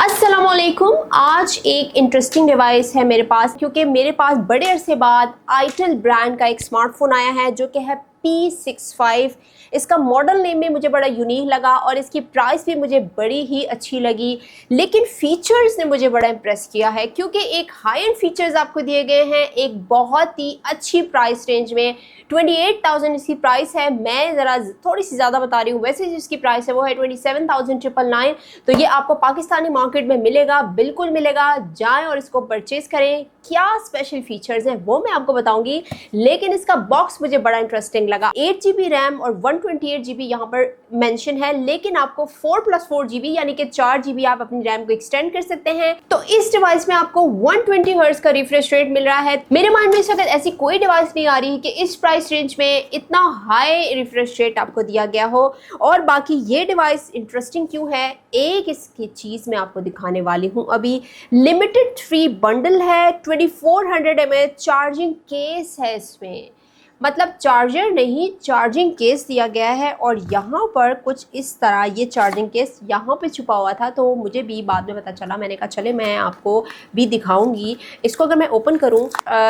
अस्सलामुअलैकुम। आज एक इंटरेस्टिंग डिवाइस है मेरे पास, क्योंकि मेरे पास बड़े अरसे बाद आईटेल ब्रांड का एक स्मार्टफोन आया है जो कि है P65। इसका मॉडल नेम भी मुझे बड़ा यूनिक लगा और इसकी प्राइस भी मुझे बड़ी ही अच्छी लगी, लेकिन फीचर्स ने मुझे बड़ा इम्प्रेस किया है क्योंकि एक हाई एंड फीचर्स आपको दिए गए हैं एक बहुत ही अच्छी प्राइस रेंज में। 28,000 इसकी प्राइस है। मैं ज़रा थोड़ी सी ज़्यादा बता रही हूँ, वैसे जिसकी प्राइस है वो है 27,999। तो ये आपको पाकिस्तानी मार्केट में मिलेगा, बिल्कुल मिलेगा। जाएं और इसको परचेज़ करें। क्या स्पेशल फीचर्स हैं वो मैं आपको बताऊंगी, लेकिन इसका बॉक्स मुझे बड़ा इंटरेस्टिंग लगा। 8GB रैम और 128GB यहाँ पर मेंशन है, लेकिन आपको 4+4GB यानी कि 4GB आप अपनी रैम को एक्सटेंड कर सकते हैं। तो इस डिवाइस में आपको 120 हर्ट्ज का रिफ्रेश रेट मिल रहा है। मेरे माइंड में इस वक्त ऐसी कोई डिवाइस नहीं आ रही कि इस प्राइस रेंज में इतना हाई रिफ्रेश रेट आपको दिया गया हो। और बाकी ये डिवाइस इंटरेस्टिंग क्यों है, एक इसकी चीज़ मैं आपको दिखाने वाली हूँ। अभी लिमिटेड फ्री बंडल है, 2400 mAh चार्जिंग केस है इसमें, मतलब चार्जर नहीं चार्जिंग केस दिया गया है। और यहाँ पर कुछ इस तरह ये चार्जिंग केस यहाँ पे छुपा हुआ था, तो मुझे भी बाद में पता चला। मैंने कहा चले मैं आपको भी दिखाऊंगी। इसको अगर मैं ओपन करूँ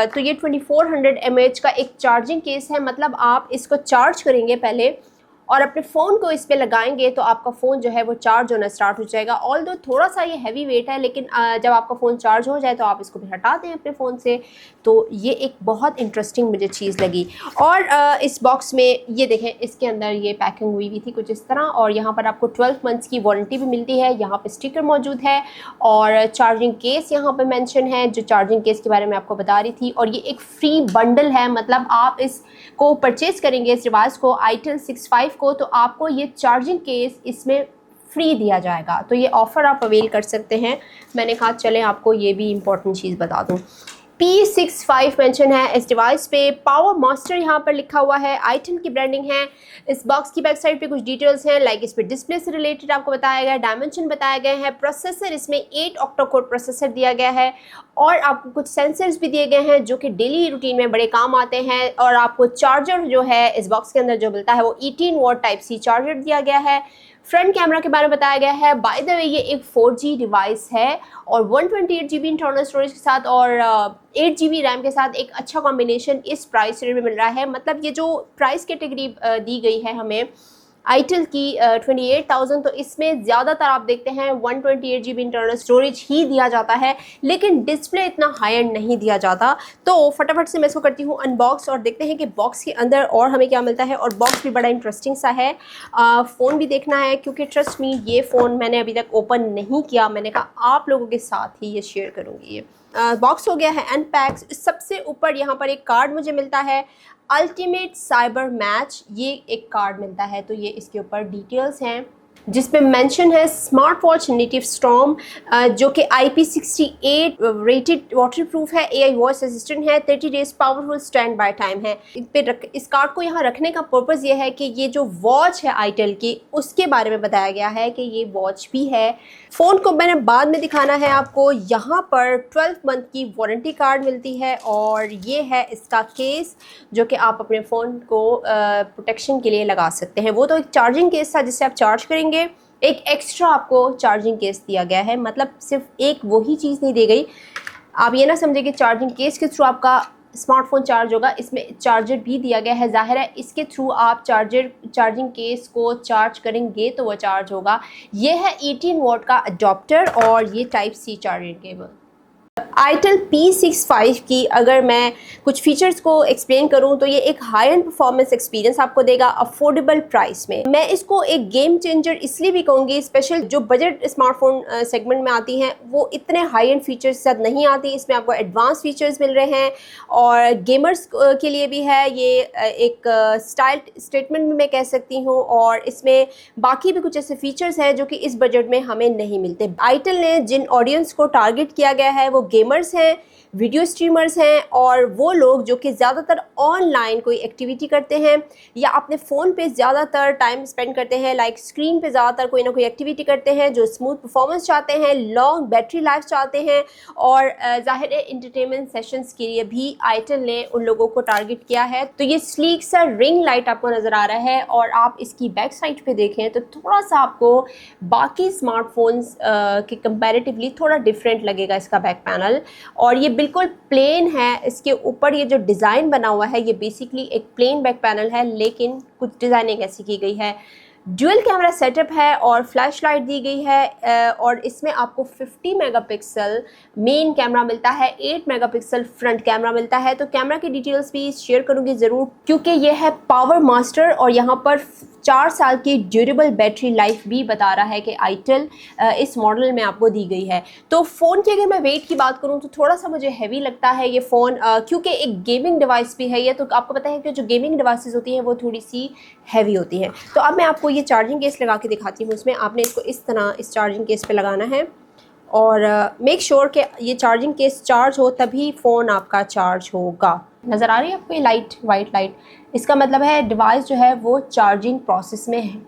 तो ये 2400 mAh का एक चार्जिंग केस है। मतलब आप इसको चार्ज करेंगे पहले और अपने फ़ोन को इस पे लगाएंगे तो आपका फ़ोन जो है वो चार्ज होना स्टार्ट हो जाएगा। ऑल्दो थोड़ा सा ये हैवी वेट है, लेकिन जब आपका फ़ोन चार्ज हो जाए तो आप इसको भी हटा दें अपने फ़ोन से। तो ये एक बहुत इंटरेस्टिंग मुझे चीज़ लगी। और इस बॉक्स में ये देखें, इसके अंदर ये पैकिंग हुई हुई थी कुछ इस तरह, और यहाँ पर आपको 12 मंथ्स की वारंटी भी मिलती है। यहाँ पर स्टिकर मौजूद है और चार्जिंग केस यहाँ पर मैंशन है, जो चार्जिंग केस के बारे में आपको बता रही थी। और ये एक फ्री बंडल है, मतलब आप इसको परचेज़ करेंगे इस डिवाइस को, आईटेल 65 को, तो आपको ये चार्जिंग केस इसमें फ्री दिया जाएगा। तो ये ऑफ़र आप अवेल कर सकते हैं। मैंने कहा चलें आपको ये भी इम्पॉर्टेंट चीज़ बता दूं। P65 मेंशन है इस डिवाइस पे। पावर मास्टर यहाँ पर लिखा हुआ है, आईटेल की ब्रांडिंग है। इस बॉक्स की बैक साइड पे कुछ डिटेल्स हैं, लाइक इस पे डिस्प्ले से रिलेटेड आपको बताया गया है, डायमेंशन बताए गए हैं। प्रोसेसर इसमें 8 ऑक्टा कोर प्रोसेसर दिया गया है और आपको कुछ सेंसर्स भी दिए गए हैं जो कि डेली रूटीन में बड़े काम आते हैं। और आपको चार्जर जो है इस बॉक्स के अंदर जो मिलता है वो 18 वॉट टाइप सी चार्जर दिया गया है। फ्रंट कैमरा के बारे में बताया गया है। बाय द वे ये एक 4G डिवाइस है और 128GB इंटरनल स्टोरेज के साथ और 8GB रैम के साथ एक अच्छा कॉम्बिनेशन इस प्राइस रेंज में मिल रहा है। मतलब ये जो प्राइस कैटेगरी दी गई है हमें आईटेल की 28,000, तो इसमें ज़्यादातर आप देखते हैं 128GB इंटरनल स्टोरेज ही दिया जाता है, लेकिन डिस्प्ले इतना हाई एंड नहीं दिया जाता। तो फटाफट से मैं इसको करती हूँ अनबॉक्स और देखते हैं कि बॉक्स के अंदर और हमें क्या मिलता है। और बॉक्स भी बड़ा इंटरेस्टिंग सा है। फ़ोन भी देखना है क्योंकि ट्रस्ट मी ये फ़ोन मैंने अभी तक ओपन नहीं किया। मैंने कहा आप लोगों के साथ ही ये शेयर करूँगी। ये बॉक्स हो गया है अनपैक। सबसे ऊपर यहाँ पर एक कार्ड मुझे मिलता है, अल्टीमेट साइबर मैच, ये एक कार्ड मिलता है। तो ये इसके ऊपर डिटेल्स हैं जिसमें मेंशन है स्मार्ट वॉच नेटिव स्टॉर्म, जो कि IP68 रेटेड वाटरप्रूफ है, AI वॉइस असिस्टेंट है, 30 days powerful stand by time है। इस कार्ड को यहाँ रखने का पर्पज़ ये है कि ये जो वॉच है आईटेल की उसके बारे में बताया गया है कि ये वॉच भी है। फ़ोन को मैंने बाद में दिखाना है आपको। यहाँ पर 12 मंथ की वारंटी कार्ड मिलती है और ये है इसका केस जो कि आप अपने फ़ोन को प्रोटेक्शन के लिए लगा सकते हैं। वो तो एक चार्जिंग केस था जिससे आप चार्ज करेंगे, एक एक्स्ट्रा आपको चार्जिंग केस दिया गया है। मतलब सिर्फ एक वही चीज़ नहीं दी गई। आप ये ना समझे कि चार्जिंग केस के थ्रू आपका स्मार्टफोन चार्ज होगा, इसमें चार्जर भी दिया गया है। जाहिर है इसके थ्रू आप चार्जिंग केस को चार्ज करेंगे तो वो चार्ज होगा। ये है 18 वॉट का अडॉप्टर और ये type C charging cable. Itel P65 की अगर मैं कुछ फीचर्स को एक्सप्लेन करूं तो ये एक हाई एंड परफॉर्मेंस एक्सपीरियंस आपको देगा अफोर्डेबल प्राइस में। मैं इसको एक गेम चेंजर इसलिए भी कहूँगी, स्पेशल जो बजट स्मार्टफोन सेगमेंट में आती हैं वो इतने हाई एंड फीचर्स के साथ नहीं आती। इसमें आपको एडवांस फीचर्स मिल रहे हैं और गेमर्स के लिए भी है। ये एक स्टाइल स्टेटमेंट भी मैं कह सकती हूँ। और इसमें बाकी भी कुछ ऐसे फीचर्स हैं जो कि इस बजट में हमें नहीं मिलते। आईटेल ने जिन ऑडियंस को टारगेट किया गया है वो गेमर्स हैं, वीडियो स्ट्रीमर्स हैं और वो लोग जो कि ज़्यादातर ऑनलाइन कोई एक्टिविटी करते हैं या अपने फ़ोन पे ज़्यादातर टाइम स्पेंड करते हैं, लाइक स्क्रीन पे ज़्यादातर कोई ना कोई एक्टिविटी करते हैं, जो स्मूथ परफॉर्मेंस चाहते हैं, लॉन्ग बैटरी लाइफ चाहते हैं और ज़ाहिर है इंटरटेनमेंट सेशंस के लिए भी आईटेल ने उन लोगों को टारगेट किया है। तो ये स्लीक सा रिंग लाइट आपको नज़र आ रहा है और आप इसकी बैक साइड पे देखें तो थोड़ा सा आपको बाकी स्मार्टफोन्स के कंपैरेटिवली थोड़ा डिफरेंट लगेगा इसका बैक पैनल। और ये बिल्कुल प्लेन है, इसके ऊपर ये जो डिज़ाइन बना हुआ है ये बेसिकली एक प्लेन बैक पैनल है, लेकिन कुछ डिज़ाइनिंग ऐसी की गई है। ड्यूल कैमरा सेटअप है और फ्लैश लाइट दी गई है और इसमें आपको 50 मेगापिक्सल मेन कैमरा मिलता है, 8 मेगापिक्सल फ्रंट कैमरा मिलता है। तो कैमरा की डिटेल्स भी शेयर करूंगी ज़रूर क्योंकि ये है पावर मास्टर और यहाँ पर 4 साल की ड्यूरेबल बैटरी लाइफ भी बता रहा है कि आईटेल इस मॉडल में आपको दी गई है। तो फ़ोन की अगर मैं वेट की बात करूँ तो थोड़ा सा मुझे हैवी लगता है ये फ़ोन क्योंकि एक गेमिंग डिवाइस भी है ये। तो आपको पता है कि जो गेमिंग डिवाइसेस होती हैं वो थोड़ी सी हैवी होती हैं। तो अब मैं आपको ये चार्जिंग केस लगा के दिखाती हूँ। इसमें आपने इसको इस तरह इस चार्जिंग केस पे लगाना है और मेक श्योर कि ये चार्जिंग केस चार्ज हो तभी फ़ोन आपका चार्ज होगा। नज़र आ रही है आपको ये लाइट, वाइट लाइट, इसका मतलब है डिवाइस जो है वो चार्जिंग प्रोसेस में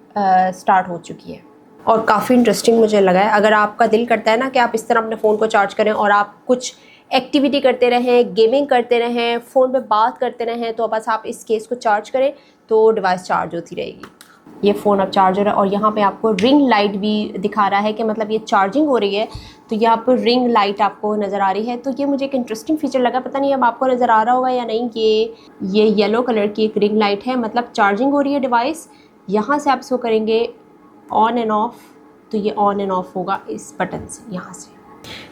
स्टार्ट हो चुकी है। और काफ़ी इंटरेस्टिंग मुझे लगा है। अगर आपका दिल करता है ना कि आप इस तरह अपने फ़ोन को चार्ज करें और आप कुछ एक्टिविटी करते रहें, गेमिंग करते रहें, फ़ोन पे बात करते रहें, तो बस आप इस केस को चार्ज करें तो डिवाइस चार्ज होती रहेगी। ये फ़ोन अब चार्जर है और यहाँ पे आपको रिंग लाइट भी दिखा रहा है कि मतलब ये चार्जिंग हो रही है, तो यहाँ पर रिंग लाइट आपको नज़र आ रही है। तो ये मुझे एक इंटरेस्टिंग फीचर लगा, पता नहीं अब आपको नज़र आ रहा होगा या नहीं। ये येलो कलर की एक रिंग लाइट है, मतलब चार्जिंग हो रही है डिवाइस। यहाँ से आप इसको करेंगे ऑन एंड ऑफ, तो ये ऑन एंड ऑफ होगा इस बटन से, यहाँ से।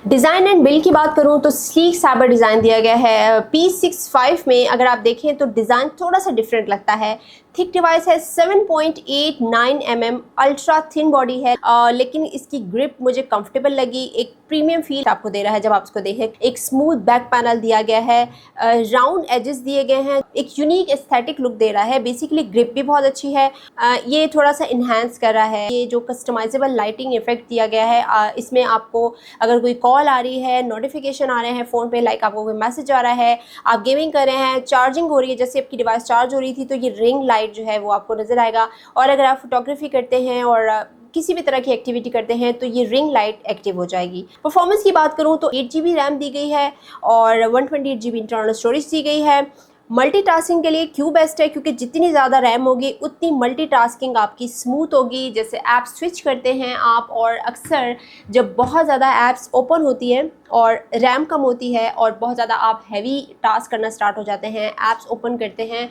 डिज़ाइन एंड बिल्ड की बाबात करूँ तो स्लीक साइबर डिज़ाइन दिया गया है। P65 में अगर आप देखें तो डिज़ाइन थोड़ा सा डिफरेंट लगता है। थिक डिवाइस है, 7.89 mm, अल्ट्रा थिन बॉडी है लेकिन इसकी ग्रिप मुझे कंफर्टेबल लगी। एक प्रीमियम फील आपको दे रहा है जब आप इसको देखें। एक स्मूथ बैक पैनल दिया गया है, राउंड एजेस दिए गए हैं, एक यूनिक एस्थेटिक लुक दे रहा है। बेसिकली ग्रिप भी बहुत अच्छी है, ये थोड़ा सा इन्हांस कर रहा है। ये जो कस्टमाइजेबल लाइटिंग इफेक्ट दिया गया है, इसमें आपको अगर कोई कॉल आ रही है, नोटिफिकेशन आ रहे हैं फ़ोन पे, लाइक आपको कोई मैसेज आ रहा है, आप गेमिंग कर रहे हैं, चार्जिंग हो रही है, जैसे आपकी डिवाइस चार्ज हो रही थी, तो ये रिंग लाइट जो है वो आपको नज़र आएगा। और अगर आप फोटोग्राफी करते हैं और किसी भी तरह की एक्टिविटी करते हैं तो ये रिंग लाइट एक्टिव हो जाएगी। परफॉर्मेंस की बात करूँ तो 8 GB रैम दी गई है और 128 GB इंटरनल स्टोरेज दी गई है। मल्टीटास्किंग के लिए क्यों बेस्ट है, क्योंकि जितनी ज़्यादा रैम होगी उतनी मल्टीटास्किंग आपकी स्मूथ होगी। जैसे ऐप स्विच करते हैं आप, और अक्सर जब बहुत ज़्यादा ऐप्स ओपन होती हैं और रैम कम होती है और बहुत ज़्यादा आप हैवी टास्क करना स्टार्ट हो जाते हैं, ऐप्स ओपन करते हैं,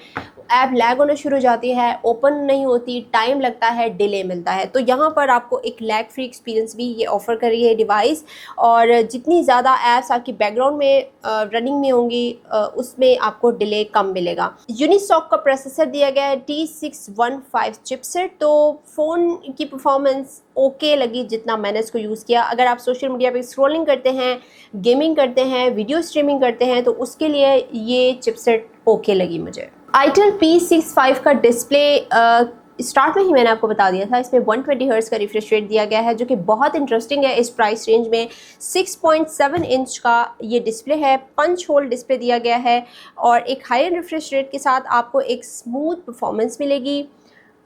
ऐप लैग होना शुरू हो जाती है, ओपन नहीं होती, टाइम लगता है, डिले मिलता है। तो यहाँ पर आपको एक लैग फ्री एक्सपीरियंस भी ये ऑफ़र कर रही है डिवाइस। और जितनी ज़्यादा ऐप्स आपकी बैकग्राउंड में रनिंग में होंगी उसमें आपको डिले कम मिलेगा। यूनिसॉक का प्रोसेसर दिया गया है, T615 चिपसेट। तो फ़ोन की परफॉर्मेंस ओके लगी जितना मैंने इसको यूज़ किया। अगर आप सोशल मीडिया पे स्क्रॉलिंग करते हैं, गेमिंग करते हैं, वीडियो स्ट्रीमिंग करते हैं तो उसके लिए ये चिपसेट ओके लगी मुझे। आईटेल P65 का डिस्प्ले स्टार्ट में ही मैंने आपको बता दिया था, इसमें 120 हर्ट्ज़ का रिफ्रेश रेट दिया गया है जो कि बहुत इंटरेस्टिंग है इस प्राइस रेंज में। 6.7 इंच का ये डिस्प्ले है, पंच होल डिस्प्ले दिया गया है और एक हाई रिफ्रेश रेट के साथ आपको एक स्मूथ परफॉर्मेंस मिलेगी।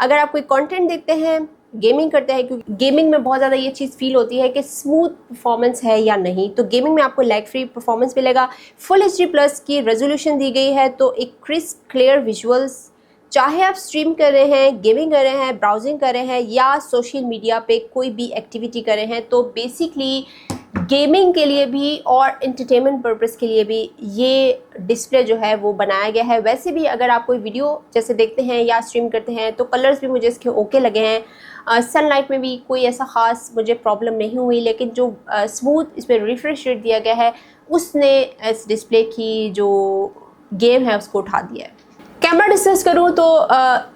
अगर आप कोई कंटेंट देखते हैं, गेमिंग करते हैं, क्योंकि गेमिंग में बहुत ज़्यादा ये चीज़ फील होती है कि स्मूथ परफॉर्मेंस है या नहीं, तो गेमिंग में आपको लैग फ्री परफॉर्मेंस मिलेगा। फुल HD+ की रेजोल्यूशन दी गई है, तो एक क्रिस्प क्लियर विजुअल्स, चाहे आप स्ट्रीम कर रहे हैं, गेमिंग कर रहे हैं, ब्राउजिंग कर रहे हैं या सोशल मीडिया पे कोई भी एक्टिविटी कर रहे हैं, तो बेसिकली गेमिंग के लिए भी और एंटरटेनमेंट पर्पस के लिए भी ये डिस्प्ले जो है वो बनाया गया है। वैसे भी अगर आप कोई वीडियो जैसे देखते हैं या स्ट्रीम करते हैं तो कलर्स भी मुझे इसके ओके लगे हैं। सनलाइट में भी कोई ऐसा ख़ास मुझे प्रॉब्लम नहीं हुई, लेकिन जो स्मूथ इसमें रिफ्रेश रेट दिया गया है उसने इस डिस्प्ले की जो गेम है उसको उठा दिया है। कैमरा डिस्कस करूँ तो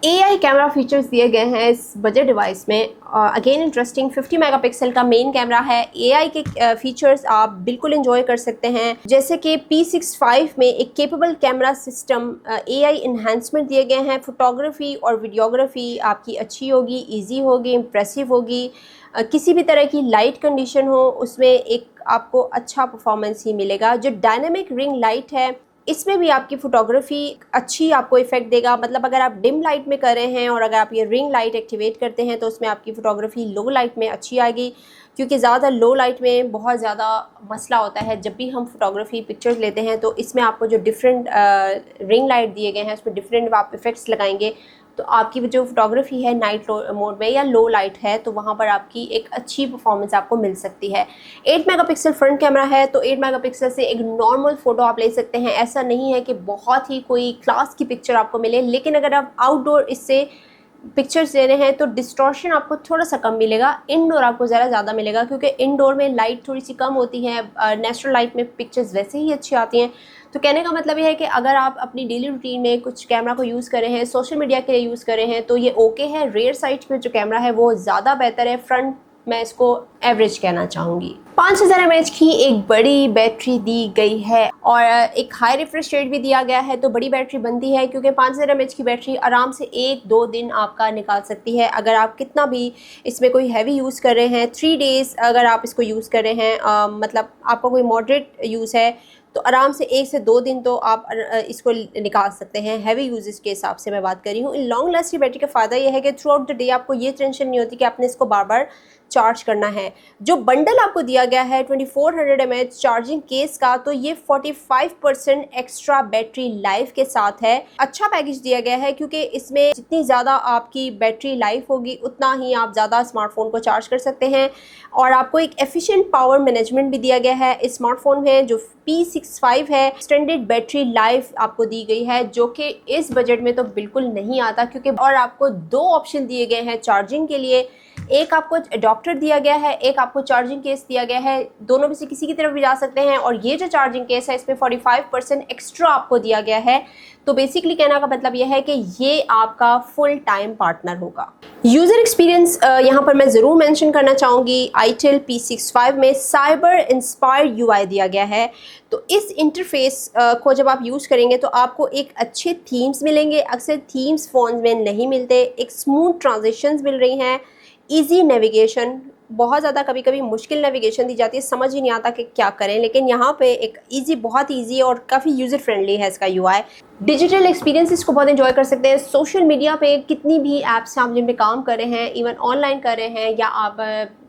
AI कैमरा फीचर्स दिए गए हैं इस बजट डिवाइस में। अगेन इंटरेस्टिंग 50 मेगापिक्सल का मेन कैमरा है। AI के फीचर्स आप बिल्कुल एंजॉय कर सकते हैं, जैसे कि P65 में एक capable camera system, AI enhancement दिए गए हैं। फोटोग्राफी और वीडियोग्राफी आपकी अच्छी होगी, ईजी होगी, इम्प्रेसिव होगी। किसी भी तरह की लाइट कंडीशन हो उसमें एक आपको अच्छा परफॉर्मेंस ही मिलेगा। जो डायनेमिक रिंग लाइट है इसमें भी आपकी फ़ोटोग्राफी अच्छी आपको इफ़ेक्ट देगा। मतलब अगर आप डिम लाइट में कर रहे हैं और अगर आप ये रिंग लाइट एक्टिवेट करते हैं तो उसमें आपकी फ़ोटोग्राफी लो लाइट में अच्छी आएगी, क्योंकि ज़्यादा लो लाइट में बहुत ज़्यादा मसला होता है। जब भी हम फोटोग्राफी पिक्चर्स लेते हैं तो इसमें आपको जो डिफरेंट रिंग लाइट दिए गए हैं उसमें डिफरेंट आप इफ़ेक्ट्स लगाएंगे, तो आपकी जो फोटोग्राफी है नाइट मोड में या लो लाइट है तो वहाँ पर आपकी एक अच्छी परफॉर्मेंस आपको मिल सकती है। 8 मेगापिक्सल फ्रंट कैमरा है, तो 8 मेगापिक्सल से एक नॉर्मल फ़ोटो आप ले सकते हैं। ऐसा नहीं है कि बहुत ही कोई क्लास की पिक्चर आपको मिले, लेकिन अगर आप आउटडोर इससे पिक्चर्स ले रहे हैं तो डिस्टॉर्शन आपको थोड़ा सा कम मिलेगा। इनडोर आपको ज़्यादा मिलेगा, क्योंकि इनडोर में लाइट थोड़ी सी कम होती है। नेचुरल लाइट में पिक्चर्स वैसे ही अच्छी आती हैं। तो कहने का मतलब ये है कि अगर आप अपनी डेली रूटीन में कुछ कैमरा को यूज़ कर रहे हैं, सोशल मीडिया के लिए यूज़ कर रहे हैं, तो ये ओके है। रेयर साइट में जो कैमरा है वो ज़्यादा बेहतर है। फ्रंट मैं इसको एवरेज कहना चाहूँगी। 5000 mAh की एक बड़ी बैटरी दी गई है और एक हाई रिफ्रेश रेट भी दिया गया है, तो बड़ी बैटरी बनती है, क्योंकि 5000 mAh की बैटरी आराम से 1-2 दिन आपका निकाल सकती है। अगर आप कितना भी इसमें कोई हैवी यूज़ कर रहे हैं, 3 डेज़ अगर आप इसको यूज़ कर रहे हैं, मतलब आपका कोई मॉडरेट यूज़ है, तो आराम से 1 से 2 दिन तो आप इसको निकाल सकते हैं। हैवी यूजेस के हिसाब से मैं बात कर रही हूँ। इन लॉन्ग लास्टिंग बैटरी का फ़ायदा यह है कि थ्रू आउट द डे आपको ये टेंशन नहीं होती कि आपने इसको बार बार चार्ज करना है। जो बंडल आपको दिया गया है 2400 mAh चार्जिंग केस का, तो ये 45% एक्स्ट्रा बैटरी लाइफ के साथ है। अच्छा पैकेज दिया गया है, क्योंकि इसमें जितनी ज़्यादा आपकी बैटरी लाइफ होगी उतना ही आप ज़्यादा स्मार्टफोन को चार्ज कर सकते हैं। और आपको एक एफिशिएंट पावर मैनेजमेंट भी दिया गया है इस स्मार्टफोन में। जो P65 है, एक्सटेंडेड बैटरी लाइफ आपको दी गई है, जो कि इस बजट में तो बिल्कुल नहीं आता, क्योंकि और आपको 2 ऑप्शन दिए गए हैं चार्जिंग के लिए। एक आपको अडॉप्टर दिया गया है, एक आपको चार्जिंग केस दिया गया है। दोनों में से किसी की तरफ भी जा सकते हैं। और ये जो चार्जिंग केस है इसमें 45% एक्स्ट्रा आपको दिया गया है। तो बेसिकली कहने का मतलब यह है कि ये आपका फुल टाइम पार्टनर होगा। यूज़र एक्सपीरियंस यहाँ पर मैं ज़रूर मेंशन करना चाहूँगी। itel P65 में साइबर इंस्पायर्ड UI दिया गया है। तो इस इंटरफेस को जब आप यूज़ करेंगे तो आपको एक अच्छे थीम्स मिलेंगे। अक्सर थीम्स फ़ोन में नहीं मिलते। एक स्मूथ ट्रांजिशंस मिल रही हैं, ईजी नेविगेशन। बहुत ज़्यादा कभी कभी मुश्किल नेविगेशन दी जाती है, समझ ही नहीं आता कि क्या करें, लेकिन यहाँ पे एक ईजी, बहुत ईजी और काफ़ी यूज़र फ्रेंडली है इसका UI। डिजिटल एक्सपीरियंस इसको बहुत एंजॉय कर सकते हैं। सोशल मीडिया पे कितनी भी ऐप्स आप जिन पे काम कर रहे हैं, इवन ऑनलाइन कर रहे हैं या आप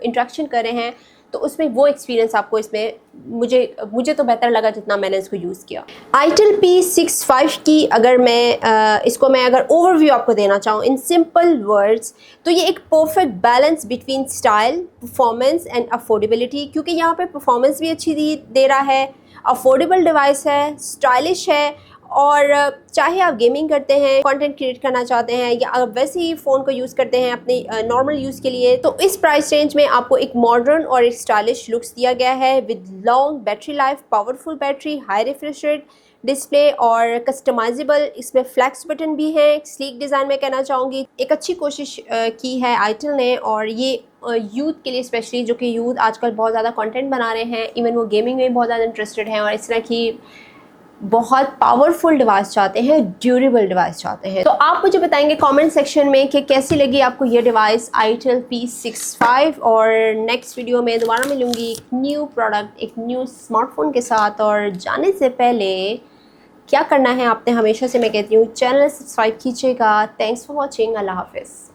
इंटरेक्शन कर रहे हैं, तो उसमें वो एक्सपीरियंस आपको इसमें मुझे तो बेहतर लगा जितना मैंने इसको यूज़ किया। itel P65 की अगर मैं इसको अगर ओवरव्यू आपको देना चाहूँ इन सिंपल वर्ड्स, तो ये एक perfect balance between style, performance and affordability, क्योंकि यहाँ पे परफॉर्मेंस भी अच्छी दे रहा है, अफोर्डेबल डिवाइस है, स्टाइलिश है। और चाहे आप गेमिंग करते हैं, कंटेंट क्रिएट करना चाहते हैं, या अगर वैसे ही फ़ोन को यूज़ करते हैं अपने नॉर्मल यूज़ के लिए, तो इस प्राइस रेंज में आपको एक मॉडर्न और एक स्टाइलिश लुक्स दिया गया है with long battery life, powerful battery, high refresh rate display और कस्टमाइजेबल इसमें फ्लैक्स बटन भी है। स्लीक डिज़ाइन में कहना चाहूँगी। एक अच्छी कोशिश की है itel ने, और ये यूथ के लिए स्पेशली, जो कि यूथ आजकल बहुत ज़्यादा कंटेंट बना रहे हैं, इवन वो गेमिंग में बहुत ज़्यादा इंटरेस्टेड हैं और इस तरह की बहुत पावरफुल डिवाइस चाहते हैं, ड्यूरेबल डिवाइस चाहते हैं। तो आप मुझे बताएंगे कमेंट सेक्शन में कि कैसी लगी आपको ये डिवाइस itel P65। और नेक्स्ट वीडियो में दोबारा मिलूंगी एक न्यू प्रोडक्ट, एक न्यू स्मार्टफोन के साथ। और जाने से पहले क्या करना है आपने, हमेशा से मैं कहती हूँ चैनल सब्सक्राइब कीजिएगा। Thanks for watching. अल्लाह हाफिज़।